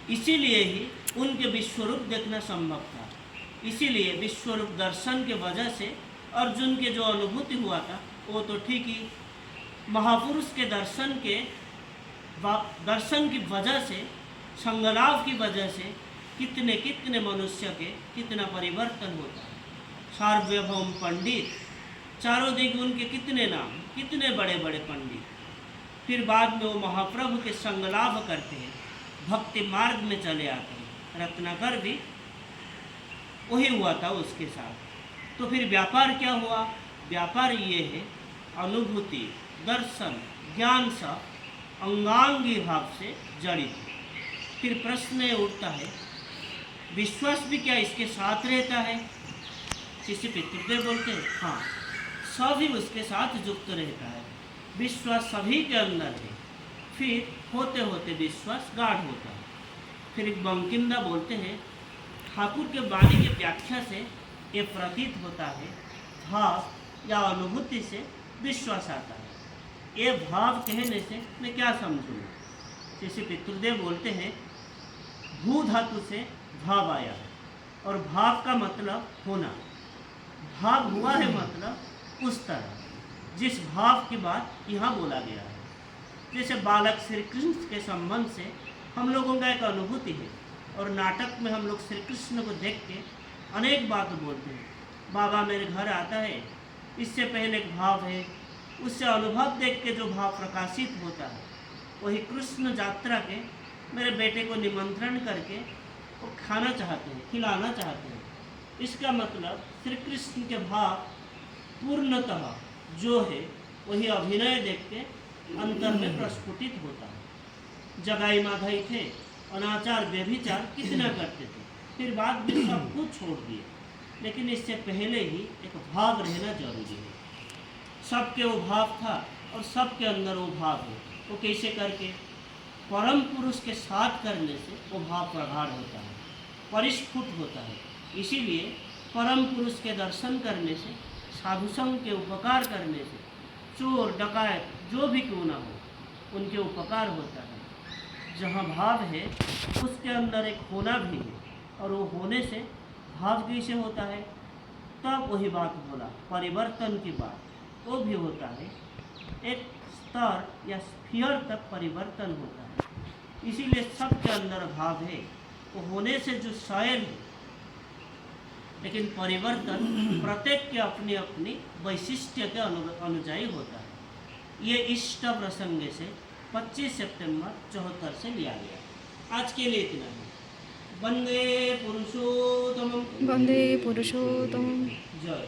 इसीलिए ही उनके विश्वरूप देखना संभव था। इसीलिए विश्वरूप दर्शन के वजह से अर्जुन के जो अनुभूति हुआ था वो तो ठीक ही, महापुरुष के दर्शन की वजह से, संगलाव की वजह से कितने कितने मनुष्य के कितना परिवर्तन होता है। सार्वभौम पंडित, चारों दिग उनके कितने नाम, कितने बड़े बड़े पंडित, फिर बाद में वो महाप्रभु के संगलाभ करते हैं, भक्ति मार्ग में चले आते हैं। रत्नाकर भी वही हुआ था उसके साथ। तो फिर व्यापार क्या हुआ? व्यापार ये है अनुभूति, दर्शन, ज्ञान सब अंगांगी भाव से जड़ित। फिर प्रश्न ये उठता है, विश्वास भी क्या इसके साथ रहता है? किसी पितृदेव बोलते हैं हाँ, सभी उसके साथ युक्त रहता है। विश्वास सभी के अंदर है, फिर होते होते विश्वास गाढ़ होता है। फिर एक बंकिमदा बोलते हैं, ठाकुर के वाणी की व्याख्या से ये प्रतीत होता है, भाव या अनुभूति से विश्वास आता है। ये भाव कहने से मैं क्या समझूँ? जैसे पितृदेव बोलते हैं, भू धातु से भाव आया है और भाव का मतलब होना, भाव हुआ है मतलब उस तरह जिस भाव की बात यहाँ बोला गया है। जैसे बालक श्री कृष्ण के संबंध से हम लोगों का एक अनुभूति है और नाटक में हम लोग श्री कृष्ण को देख के अनेक बात बोलते हैं। बाबा मेरे घर आता है, इससे पहले एक भाव है, उससे अनुभव देख के जो भाव प्रकाशित होता है, वही कृष्ण यात्रा के मेरे बेटे को निमंत्रण करके वो खाना चाहते हैं, खिलाना चाहते हैं। इसका मतलब श्री कृष्ण के भाव पूर्णतः जो है वही अभिनय देख के अंतर में प्रस्फुटित होता है। जगाई माधई थे, अनाचार व्यभिचार कितना करते थे, फिर बाद में सब कुछ छोड़ दिए, लेकिन इससे पहले ही एक भाव रहना जरूरी है। सबके वो भाव था और सबके अंदर वो भाव है। वो कैसे करके? परम पुरुष के साथ करने से वो भाव प्रगाढ़ होता है, परिस्फुट होता है। इसीलिए परम पुरुष के दर्शन करने से, साधु संघ के उपकार करने से, चोर डकायत जो भी क्यों ना हो उनके उपकार होता है। जहाँ भाव है उसके अंदर एक होना भी है, और वो होने से भाव कैसे होता है? तब वही बात बोला, परिवर्तन की बात वो भी होता है। एक स्तर या स्फीयर तक परिवर्तन होता है। इसीलिए सबके अंदर भाव है, वो होने से जो शायल है, लेकिन परिवर्तन प्रत्येक के अपनी अपनी वैशिष्ट्य के अनुଯାयी होता है। ये इष्ट प्रसंग से 25 सितंबर 74 से लिया गया। आज के लिए इतना ही। वंदे पुरुषोत्तम, वंदे पुरुषोत्तम। जय।